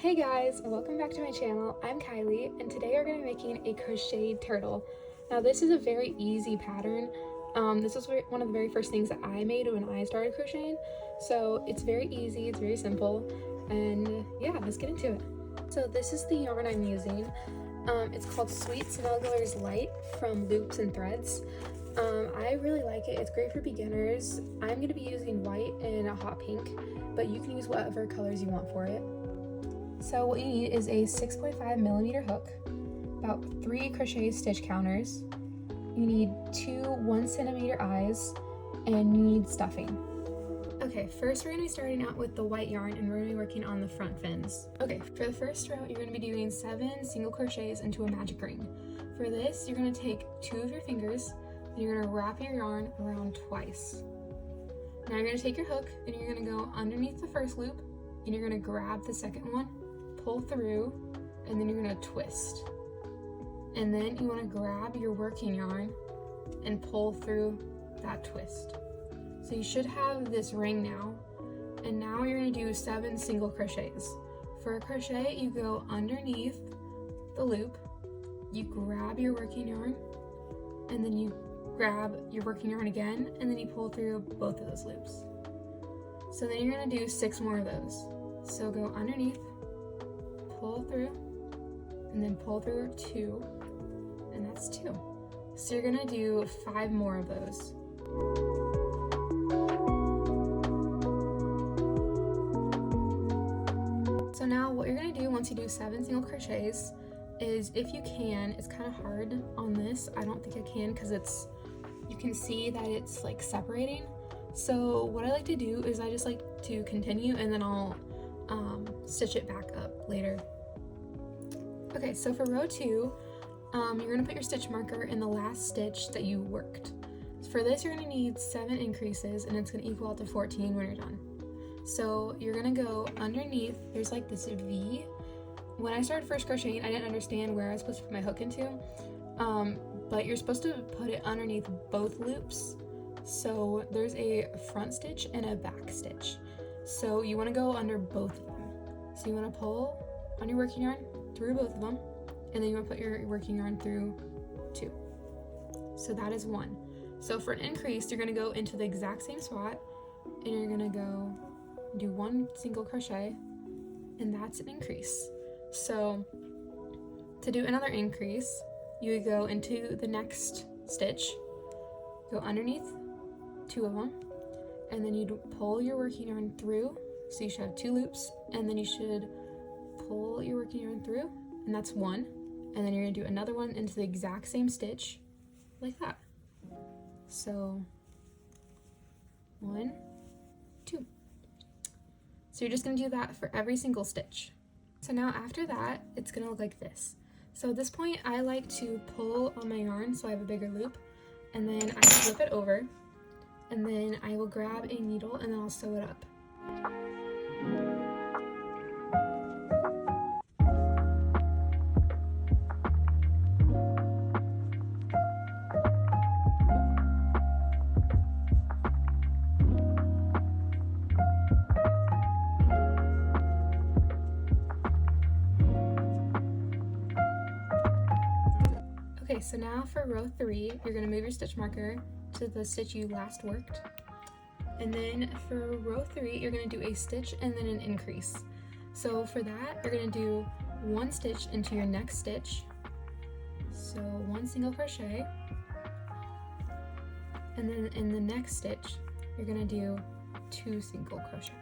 Hey guys, welcome back to my channel. I'm Kylie, and today we're going to be making a crocheted turtle. Now this is a very easy pattern. This was one of the very first things that I made when I started crocheting. So it's very easy, it's very simple, and yeah, let's get into it. So this is the yarn I'm using. It's called Sweet Smugglers Light from Loops and Threads. I really like it. It's great for beginners. I'm going to be using white and a hot pink, but you can use whatever colors you want for it. So what you need is a 6.5mm hook, about 3 crochet stitch counters, you need 2 1cm eyes, and you need stuffing. Okay, first we're going to be starting out with the white yarn and we're going to be working on the front fins. Okay, for the first row you're going to be doing 7 single crochets into a magic ring. For this you're going to take 2 of your fingers and you're going to wrap your yarn around twice. Now you're going to take your hook and you're going to go underneath the first loop and you're going to grab the second one, pull through, and then you're going to twist. And then you want to grab your working yarn and pull through that twist. So you should have this ring now, and now you're going to do 7 single crochets. For a crochet, you go underneath the loop, you grab your working yarn, and then you grab your working yarn again, and then you pull through both of those loops. So then you're going to do 6 more of those. So go underneath, pull through, and then pull through 2, and that's 2. So you're gonna do 5 more of those. So now what you're gonna do once you do 7 single crochets is, if you can, it's kind of hard on this, I don't think I can because you can see that it's like separating. So what I like to do is I just like to continue and then I'll stitch it back up later. Okay, so for row 2, you're going to put your stitch marker in the last stitch that you worked. For this you're going to need 7 increases and it's going to equal out to 14 when you're done. So you're going to go underneath, there's like this V. When I started first crocheting I didn't understand where I was supposed to put my hook into, but you're supposed to put it underneath both loops. So there's a front stitch and a back stitch. So you want to go under both of them. So you want to pull on your working yarn through both of them, and then you want to put your working yarn through 2. So that is 1. So for an increase, you're going to go into the exact same spot, and you're going to go do 1 single crochet, and that's an increase. So to do another increase, you would go into the next stitch, go underneath 2 of them, and then you'd pull your working yarn through, so you should have 2 loops, and then you should pull your working yarn through, and that's 1, and then you're going to do another one into the exact same stitch like that. So 1, 2. So you're just going to do that for every single stitch. So now after that it's going to look like this. So at this point I like to pull on my yarn so I have a bigger loop, and then I flip it over, and then I will grab a needle and then I'll sew it up. Okay, so now for row 3, you're going to move your stitch marker to the stitch you last worked. And then for row 3, you're going to do a stitch and then an increase. So for that, you're going to do 1 stitch into your next stitch. So 1 single crochet. And then in the next stitch, you're going to do 2 single crochet.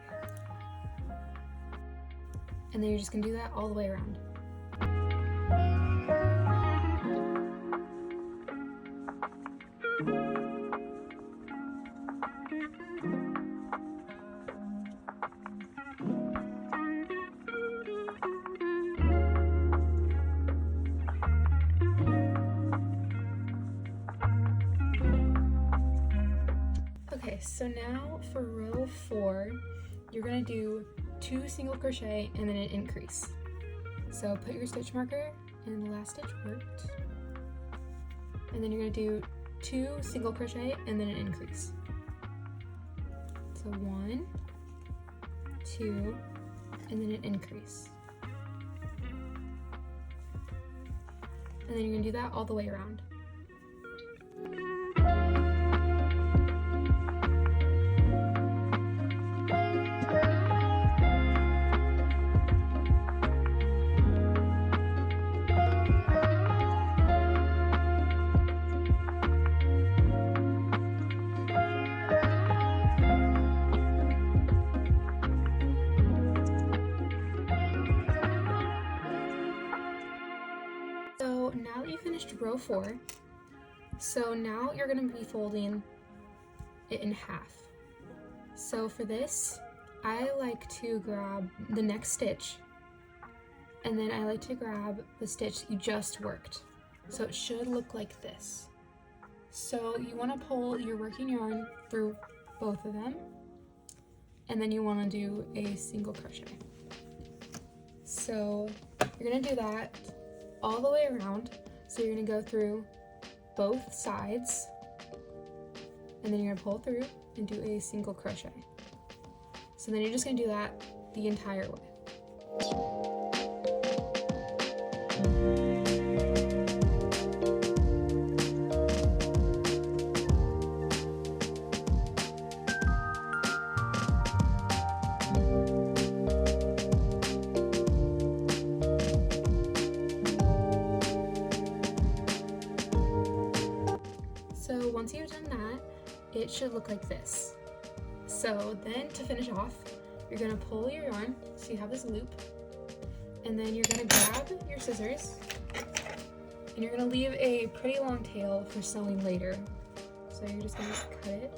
And then you're just going to do that all the way around. Okay, so now for row 4, you're going to do 2 single crochet and then an increase. So put your stitch marker in the last stitch worked, and then you're going to do 2 single crochet and then an increase. So 1, 2, and then an increase. and then you're gonna do that all the way around. So now that you finished row 4, so now you're going to be folding it in half. So for this, I like to grab the next stitch, and then I like to grab the stitch you just worked. So it should look like this. So you want to pull your working yarn through both of them, and then you want to do a single crochet. So you're going to do that all the way around. So you're going to go through both sides, and then you're going to pull through and do a single crochet. So then you're just going to do that the entire way. So once you've done that, it should look like this. So then to finish off, you're gonna pull your yarn, so you have this loop, and then you're gonna grab your scissors, and you're gonna leave a pretty long tail for sewing later. So you're just gonna cut it,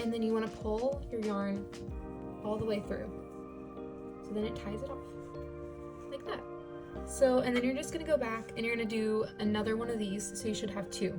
and then you wanna pull your yarn all the way through. So then it ties it off, like that. So, and then you're just gonna go back and you're gonna do another one of these, so you should have 2.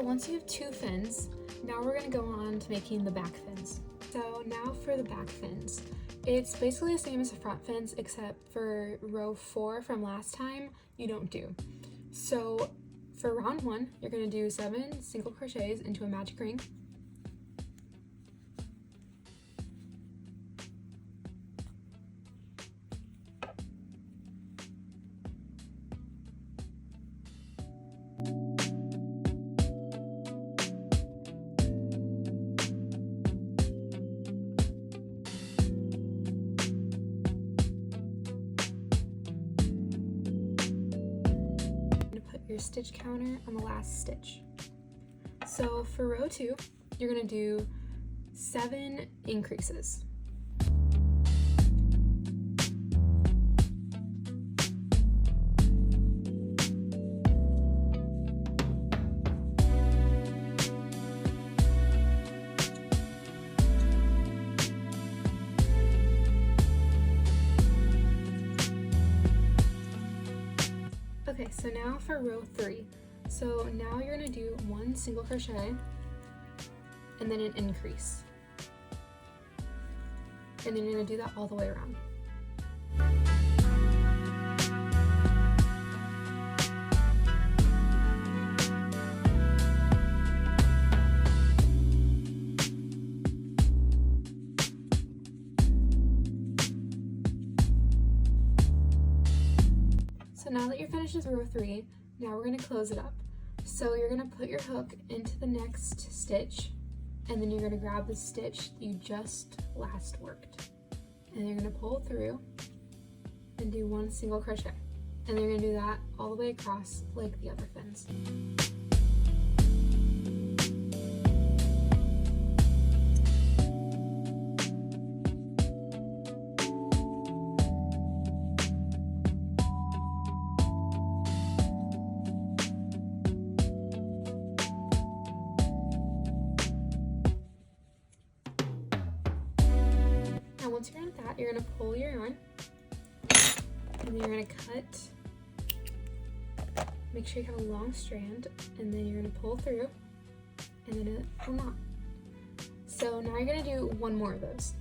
Once you have 2 fins, now we're going to go on to making the back fins. So now for the back fins. It's basically the same as the front fins, except for row 4 from last time, you don't do. So for round 1, you're going to do 7 single crochets into a magic ring. Your stitch counter on the last stitch. So for row 2, you're going to do 7 increases. Okay, so now for row 3. So now you're going to do 1 single crochet and then an increase. And then you're going to do that all the way around. So now that you're finished with row 3, now we're going to close it up. So you're going to put your hook into the next stitch, and then you're going to grab the stitch you just last worked. and you're going to pull through and do 1 single crochet, and then you're going to do that all the way across like the other fins. Now once you're done with that, you're going to pull your yarn, and then you're going to cut. Make sure you have a long strand, and then you're going to pull through, and then a knot. So now you're going to do 1 more of those.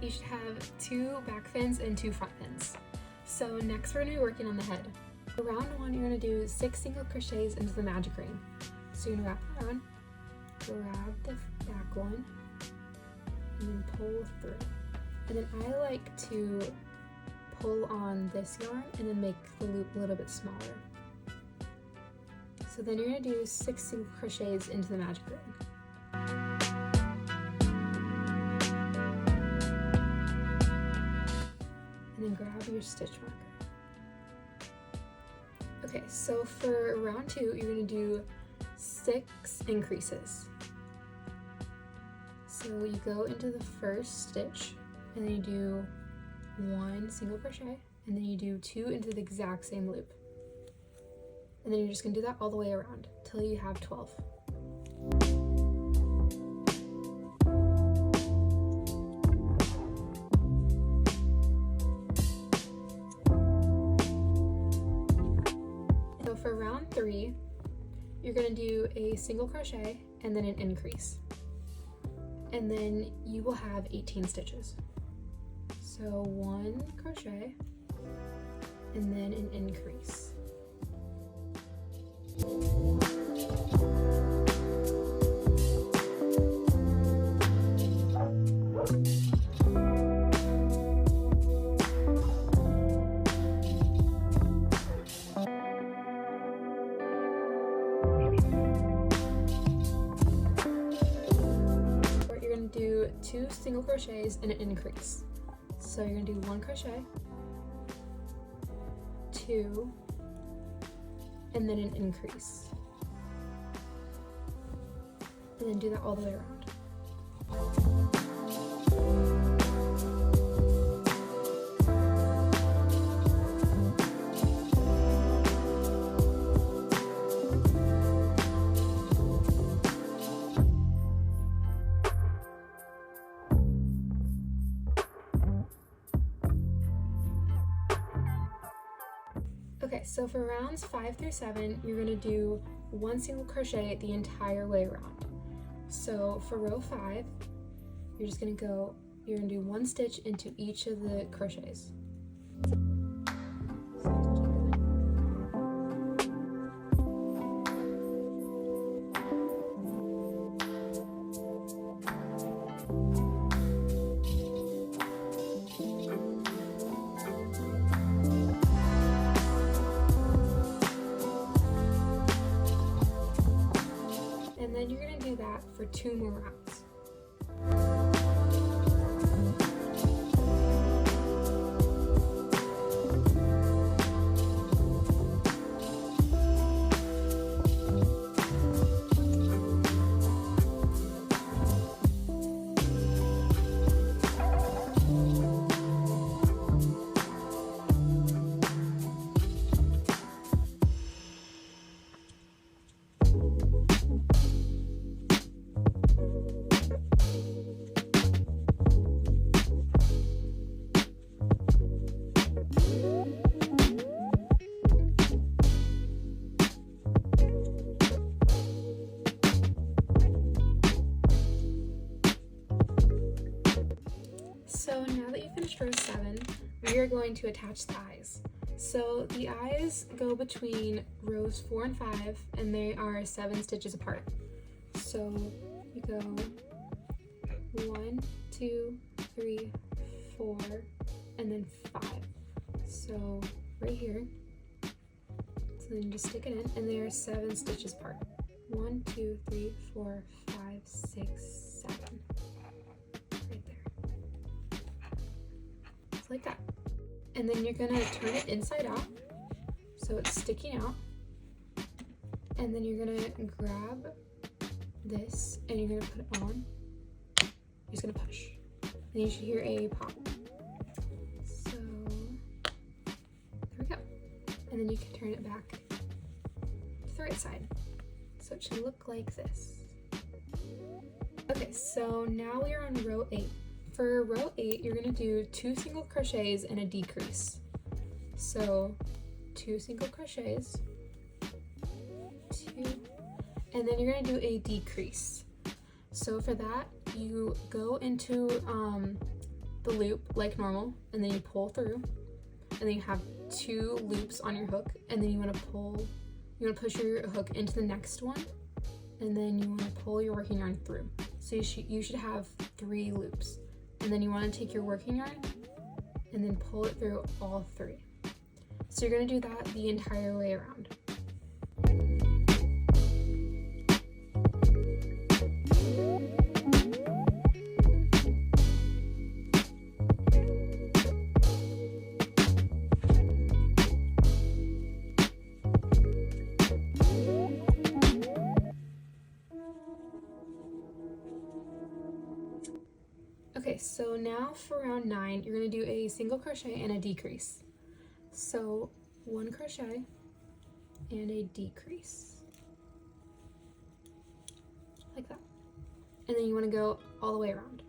You should have 2 back fins and 2 front fins. So next we're going to be working on the head. For round 1, you're going to do 6 single crochets into the magic ring. So you're going to wrap it around, grab the back one, and then pull through. And then I like to pull on this yarn and then make the loop a little bit smaller. So then you're going to do 6 single crochets into the magic ring. And then grab your stitch marker. Okay, so for round 2, you're going to do 6 increases. So you go into the first stitch, and then you do 1 single crochet, and then you do 2 into the exact same loop. And then you're just going to do that all the way around till you have 12. For round 3, you're going to do a single crochet and then an increase, and then you will have 18 stitches. So 1 crochet and then an increase. Do 2 single crochets and an increase. So you're going to do 1 crochet, 2, and then an increase. And then do that all the way around. Okay, so for rounds 5 through 7, you're going to do 1 single crochet the entire way around. So for row 5, you're just going to do 1 stitch into each of the crochets. And then you're going to do that for 2 more rounds. So now that you've finished row 7, we are going to attach the eyes. So the eyes go between rows 4 and 5, and they are 7 stitches apart. So you go 1, 2, 3, 4, and then 5. So right here. So then you just stick it in, and they are 7 stitches apart. 1, 2, 3, 4, 5, 6, 7. Right there. Just like that. And then you're gonna turn it inside out, so it's sticking out. And then you're gonna grab this, and you're gonna put it on. You're just gonna push. And you should hear a pop. So, there we go. And then you can turn it back to the right side. So it should look like this. Okay, so now we are on row 8. For row 8, you're gonna do 2 single crochets and a decrease. So 2 single crochets, 2, and then you're gonna do a decrease. So for that, you go into the loop like normal, and then you pull through, and then you have 2 loops on your hook, and then you wanna push your hook into the next one, and then you wanna pull your working yarn through. So you should have 3 loops. And then you want to take your working yarn and then pull it through all 3. So you're going to do that the entire way around. Okay, so now for round 9, you're going to do a single crochet and a decrease. So 1 crochet and a decrease. Like that. And then you want to go all the way around.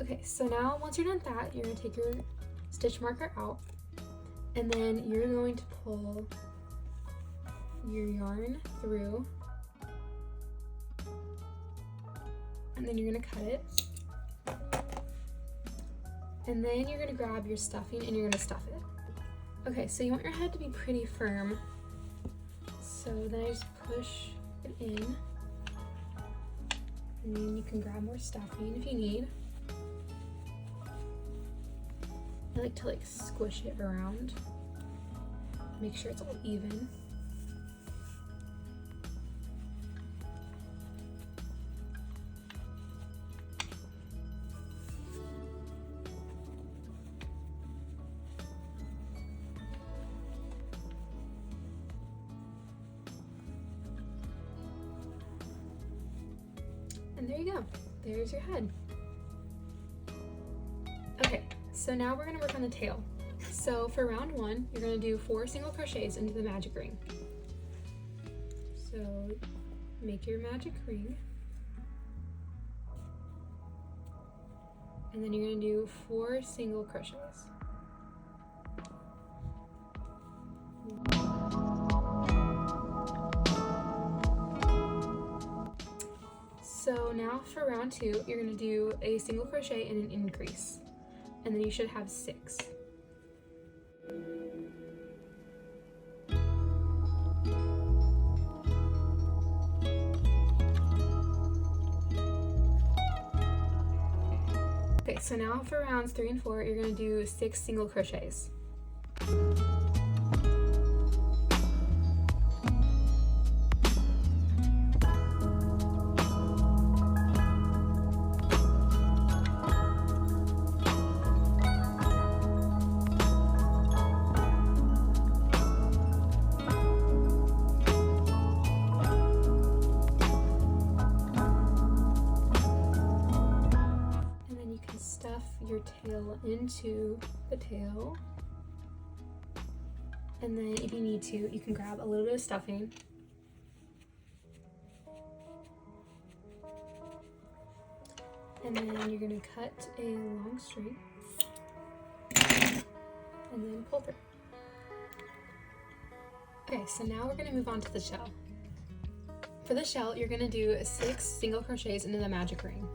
Okay, so now once you're done with that, you're going to take your stitch marker out, and then you're going to pull your yarn through, and then you're going to cut it, and then you're going to grab your stuffing and you're going to stuff it. Okay, so you want your head to be pretty firm, so then I just push it in, and then you can grab more stuffing if you need. I like to squish it around, make sure it's all even. And there you go, there's your head. Okay. So now we're going to work on the tail. So for round 1, you're going to do 4 single crochets into the magic ring. So make your magic ring. And then you're going to do 4 single crochets. So now for round 2, you're going to do a single crochet and an increase. And then you should have 6. Okay, so now for rounds 3 and 4, you're going to do 6 single crochets. Your tail into the tail, and then if you need to, you can grab a little bit of stuffing And then you're going to cut a long straight and then pull through. Okay, so now we're going to move on to the shell. For the shell, you're going to do 6 single crochets into the magic ring.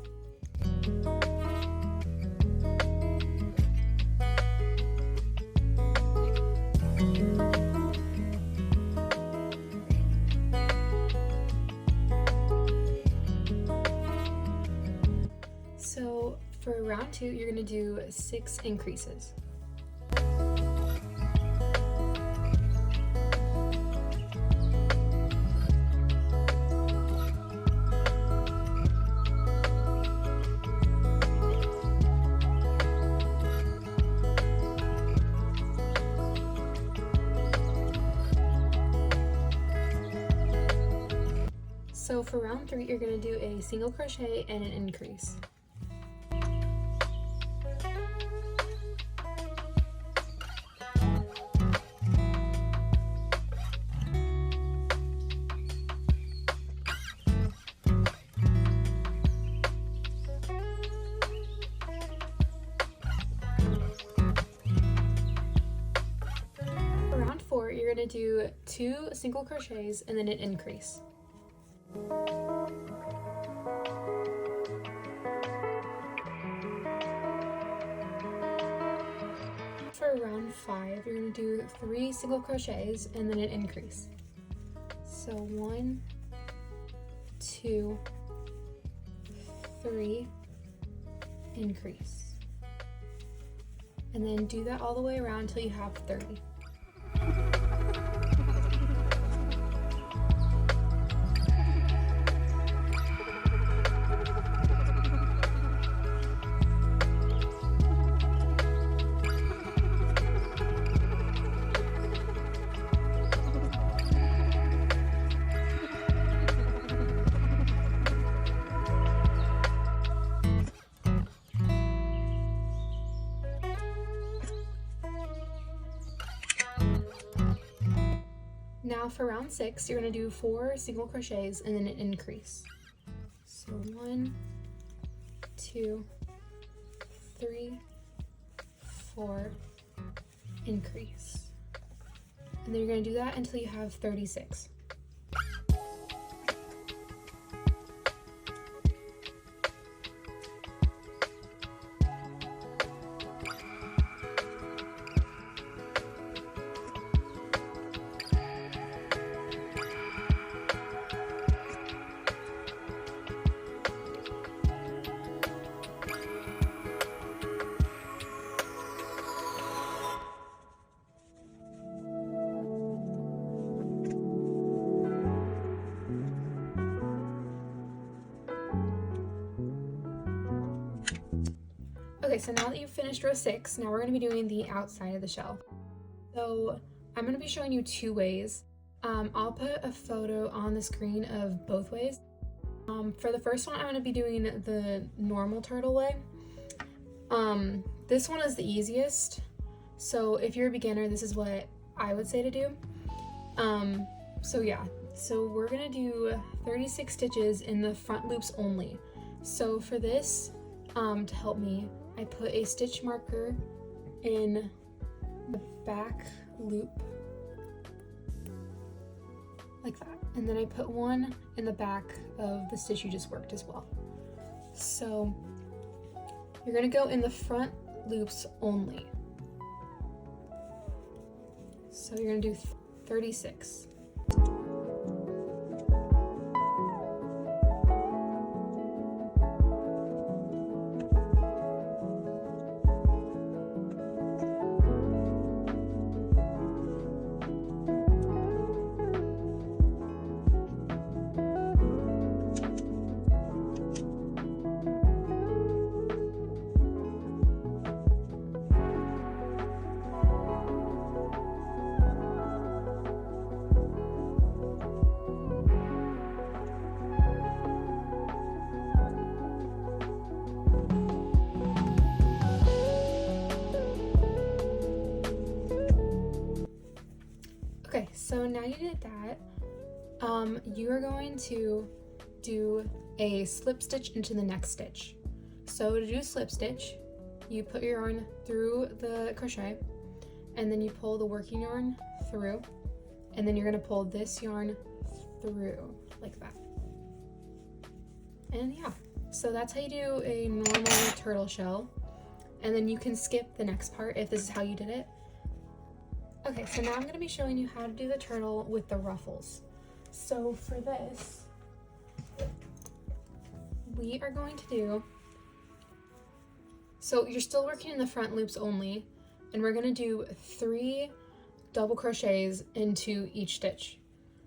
So for round 2, you're going to do 6 increases. So for round 3, you're going to do a single crochet and an increase. For round 4, you're going to do 2 single crochets and then an increase. For round 5, you're going to do 3 single crochets and then an increase. So 1, 2, 3, increase. And then do that all the way around until you have 30. Now for round 6, you're going to do 4 single crochets and then an increase. So 1, 2, 3, 4, increase. And then you're going to do that until you have 36. Okay, so now that you've finished row 6, now we're going to be doing the outside of the shell. So I'm going to be showing you 2 ways. I'll put a photo on the screen of both ways. For the first one, I'm going to be doing the normal turtle way. This one is the easiest. So if you're a beginner, this is what I would say to do. So yeah, so we're going to do 36 stitches in the front loops only. So for this, to help me, I put a stitch marker in the back loop like that, and then I put one in the back of the stitch you just worked as well. So you're going to go in the front loops only. So you're going to do 36. Okay, so now you did that, you are going to do a slip stitch into the next stitch. So to do a slip stitch, you put your yarn through the crochet, and then you pull the working yarn through, and then you're gonna pull this yarn through like that. And yeah, so that's how you do a normal turtle shell. And then you can skip the next part if this is how you did it. Okay, so now I'm gonna be showing you how to do the turtle with the ruffles. So for this, we are going to do, so you're still working in the front loops only, and we're gonna do 3 double crochets into each stitch.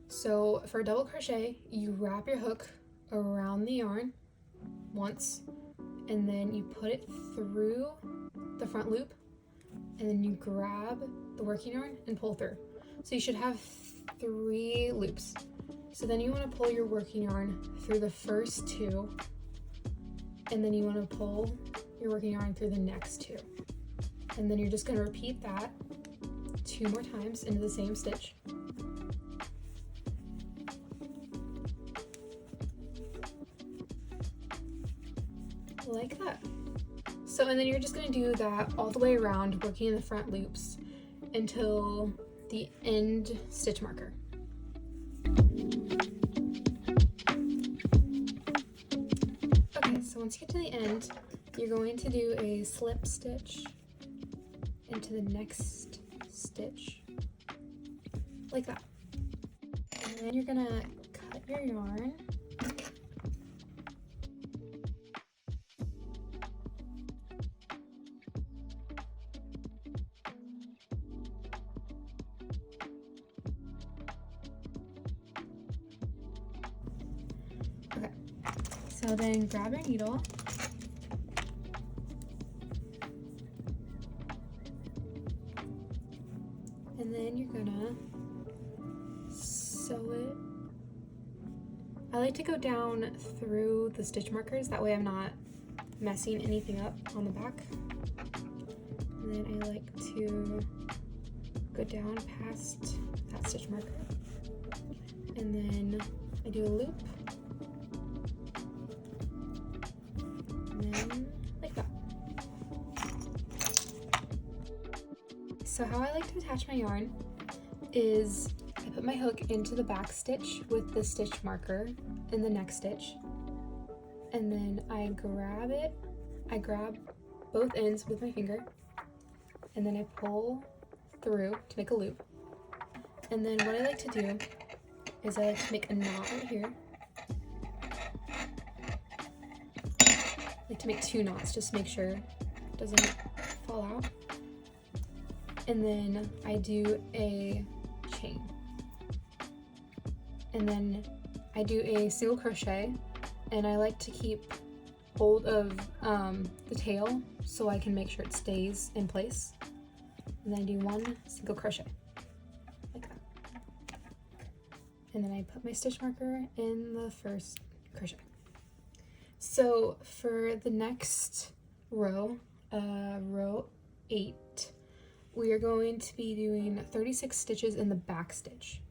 So for a double crochet, you wrap your hook around the yarn once, and then you put it through the front loop, and then you grab the working yarn and pull through. So you should have 3 loops. So then you want to pull your working yarn through the first 2, and then you want to pull your working yarn through the next 2. And then you're just going to repeat that 2 more times into the same stitch. Like that. So, and then you're just going to do that all the way around, working in the front loops until the end stitch marker. Okay, so once you get to the end, you're going to do a slip stitch into the next stitch, like that. And then you're gonna cut your yarn. Okay, so then grab your needle. And then you're gonna sew it. I like to go down through the stitch markers, that way I'm not messing anything up on the back. And then I like to go down past that stitch marker. And then I do a loop. And then like that. So how I like to attach my yarn is I put my hook into the back stitch with the stitch marker in the next stitch, and then I grab it. I grab both ends with my finger, and then I pull through to make a loop. And then what I like to do is I like to make a knot right here. I like to make 2 knots just to make sure it doesn't fall out. And then I do a chain. And then I do a single crochet, and I like to keep hold of the tail so I can make sure it stays in place. And then I do 1 single crochet, like that. And then I put my stitch marker in the first crochet. So for the next row, row 8, we are going to be doing 36 stitches in the back stitch.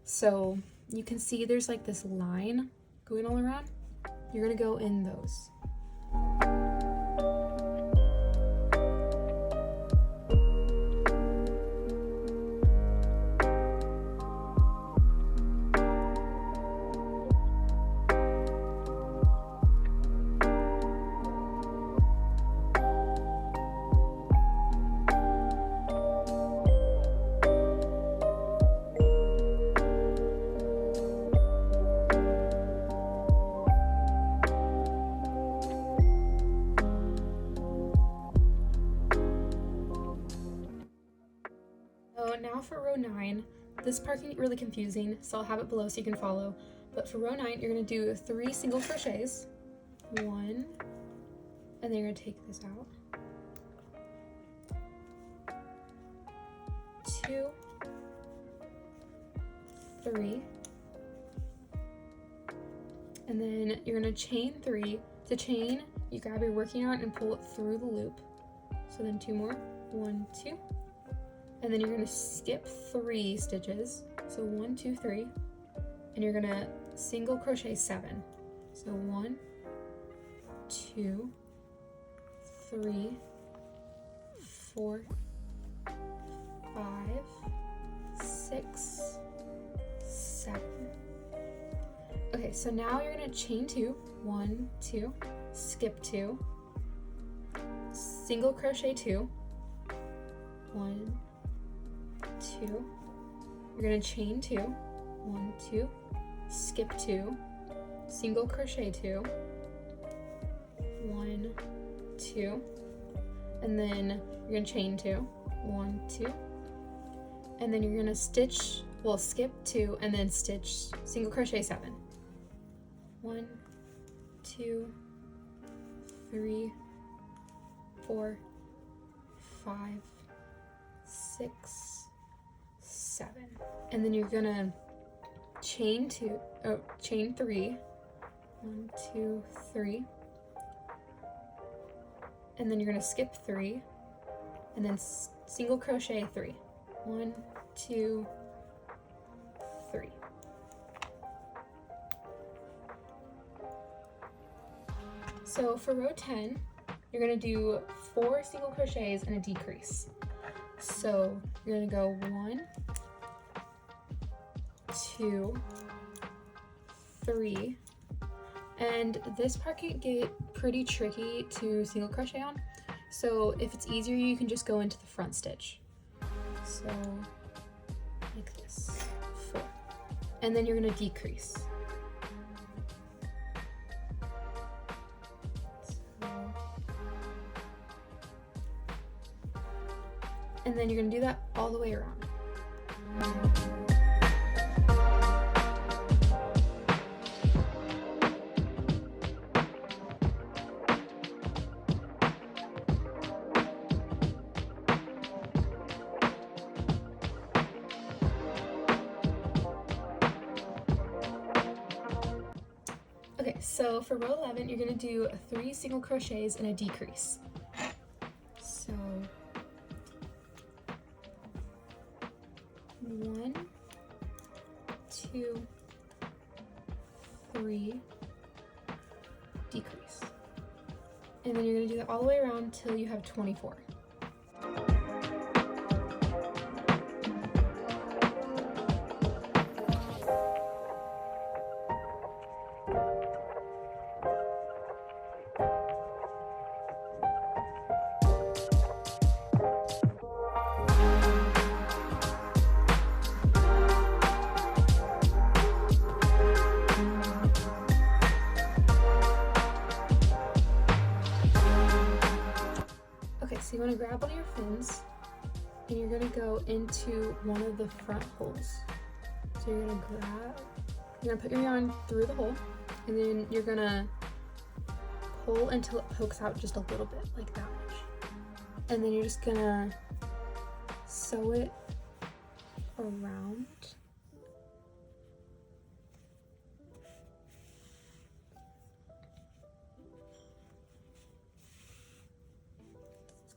So you can see there's like this line going all around. You're gonna go in those. Now for row 9, this part can get really confusing, so I'll have it below so you can follow. But for row 9, you're going to do 3 single crochets, 1, and then you're going to take this out, 2, 3, and then you're going to chain 3. To chain, you grab your working yarn and pull it through the loop. So then 2 more, 1, 2. And then you're going to skip 3 stitches, so 1, 2, 3, and you're going to single crochet 7. So 1, 2, 3, 4, 5, 6, 7. Okay, so now you're gonna chain 2, 1, 2, skip 2, single crochet 2, 1, 2, you're gonna chain 2, 1, 2, skip 2, single crochet 2, 1, 2, and then you're gonna chain 2, 1, 2, and then you're gonna stitch, well, skip 2 and then stitch single crochet 7. 1, 2, 3, 4, 5, 6, 7, and then you're gonna chain 3, 1, 2, 3, and then you're gonna skip 3 and then single crochet 3. 1, 2, 3. So for row 10, you're gonna do 4 single crochets and a decrease. So you're gonna go 1, 2, 3, and this part can get pretty tricky to single crochet on. So if it's easier, you can just go into the front stitch. So like this, 4, and then you're gonna decrease. And then you're gonna do that all the way around. Okay, so for row 11, you're gonna do 3 single crochets and a decrease. So 1, 2, 3, decrease. And then you're gonna do that all the way around till you have 24. So you want to grab one of your fins and you're going to go into one of the front holes. So you're going to put your yarn through the hole, and then you're going to pull until it pokes out just a little bit, like that much. And then you're just going to sew it around.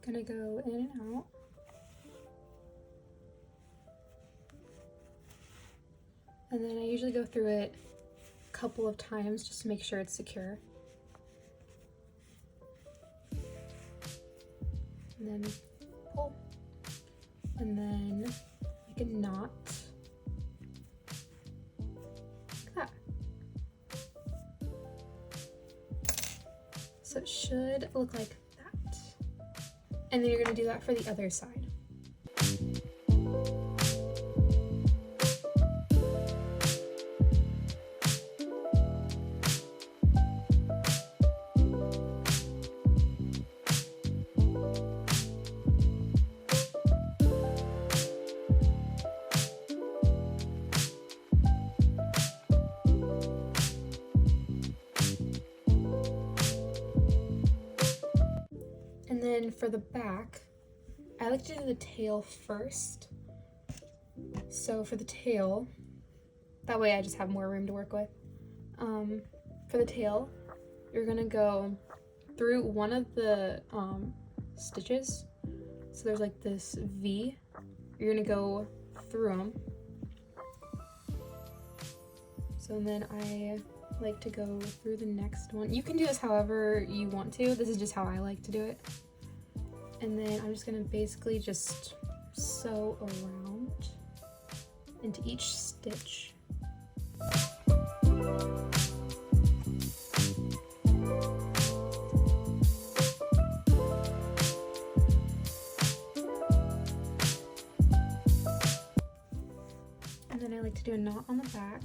Gonna go in and out. And then I usually go through it a couple of times just to make sure it's secure. And then pull. And then make a knot. Like that. So it should look like that. And then you're going to do that for the other side. And then for the back, I like to do the tail first. So for the tail, that way I just have more room to work with. For the tail, you're gonna go through one of the stitches. So there's like this V. You're gonna go through them. So then I like to go through the next one. You can do this however you want to. This is just how I like to do it. And then I'm just gonna basically just sew around into each stitch. And then I like to do a knot on the back.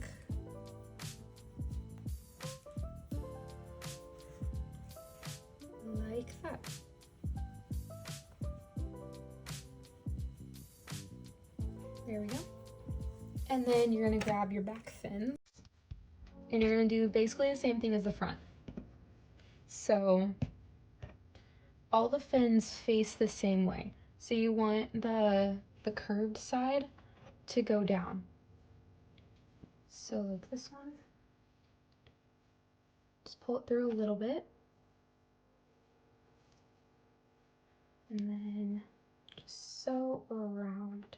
Like that. There we go. And then you're gonna grab your back fins and you're gonna do basically the same thing as the front. So all the fins face the same way. So you want the curved side to go down. So like this one, just pull it through a little bit. And then just sew around.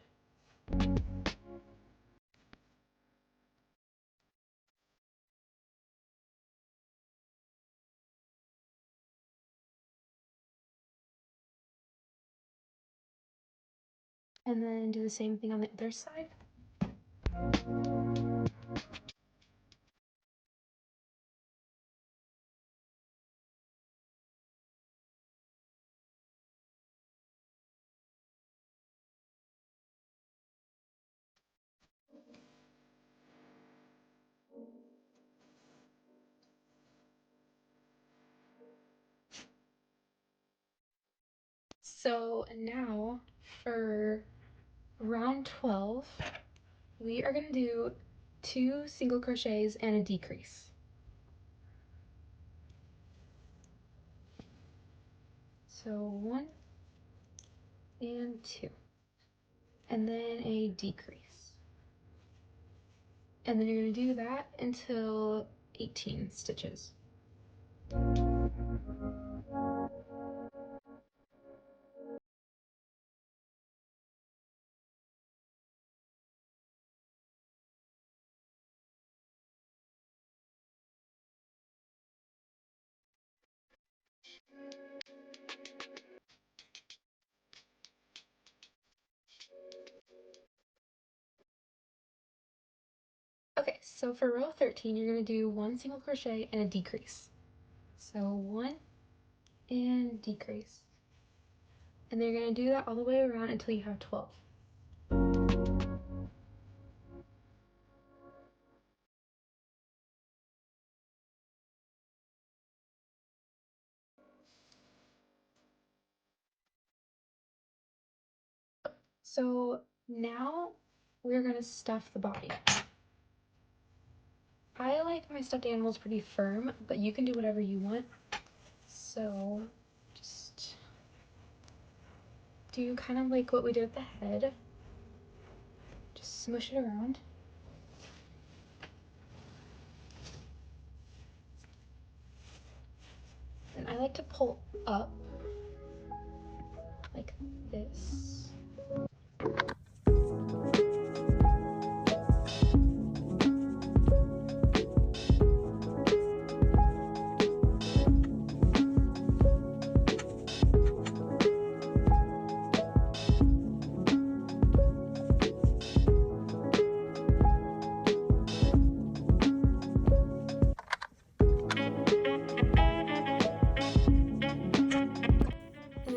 And then do the same thing on the other side. So now for round 12, we are gonna do 2 single crochets and a decrease. So 1 and 2, and then a decrease. And then you're gonna do that until 18 stitches. Okay, so for row 13, you're gonna do 1 single crochet and a decrease. So 1 and decrease. And then you're gonna do that all the way around until you have 12. So now we're gonna stuff the body. I like my stuffed animals pretty firm, but you can do whatever you want. So just do kind of like what we did with the head. Just smush it around. And I like to pull up like this.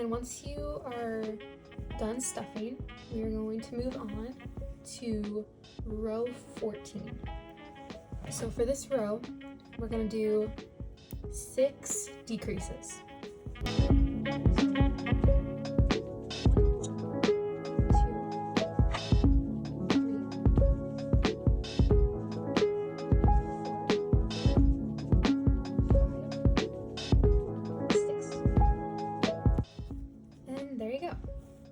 Once you are done stuffing, we are going to move on to row 14. So for this row, we're going to do 6 decreases.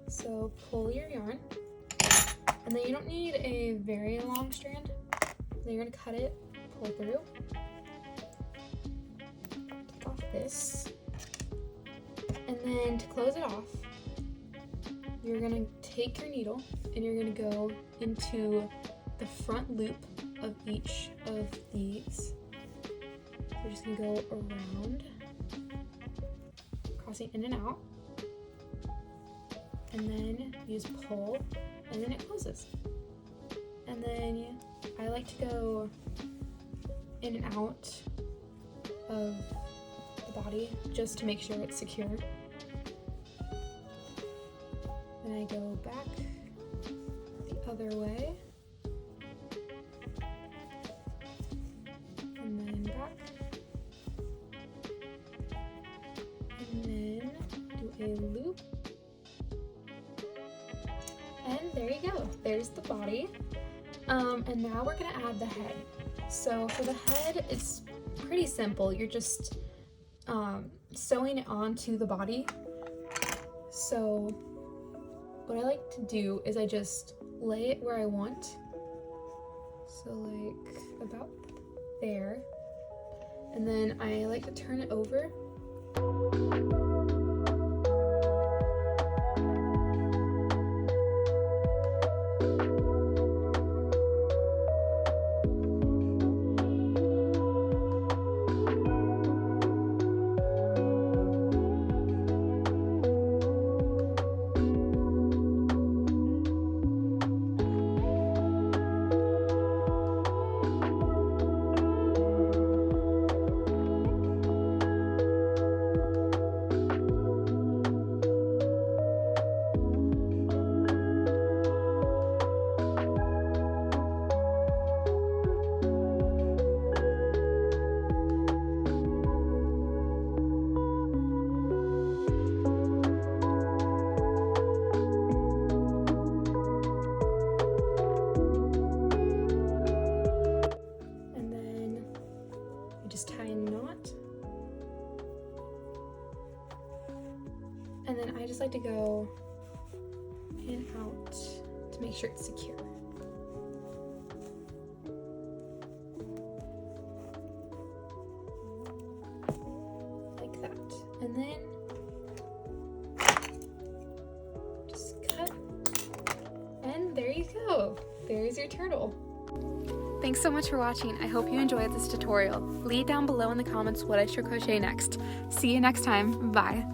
So pull your yarn, and then you don't need a very long strand. Then you're gonna cut it, pull through, take off this, and then to close it off, you're gonna take your needle and you're gonna go into the front loop of each of these we're just gonna go around, crossing in and out, and then you just pull, and then it closes. And then I like to go in and out of the body just to make sure it's secure. Then I go back the other way, and then back, and then do a loop, and there you go, there's the body. And now we're gonna add the head. So for the head, it's pretty simple. You're just sewing it onto the body. So what I like to do is I just lay it where I want. So like about there. And then I like to turn it over. Tie a knot, and then I just like to go in and out to make sure it's secure. Like that. And then just cut, and there you go. There's your turtle. Thanks so much for watching. I hope you enjoyed this tutorial. Leave down below in the comments what I should crochet next. See you next time. Bye.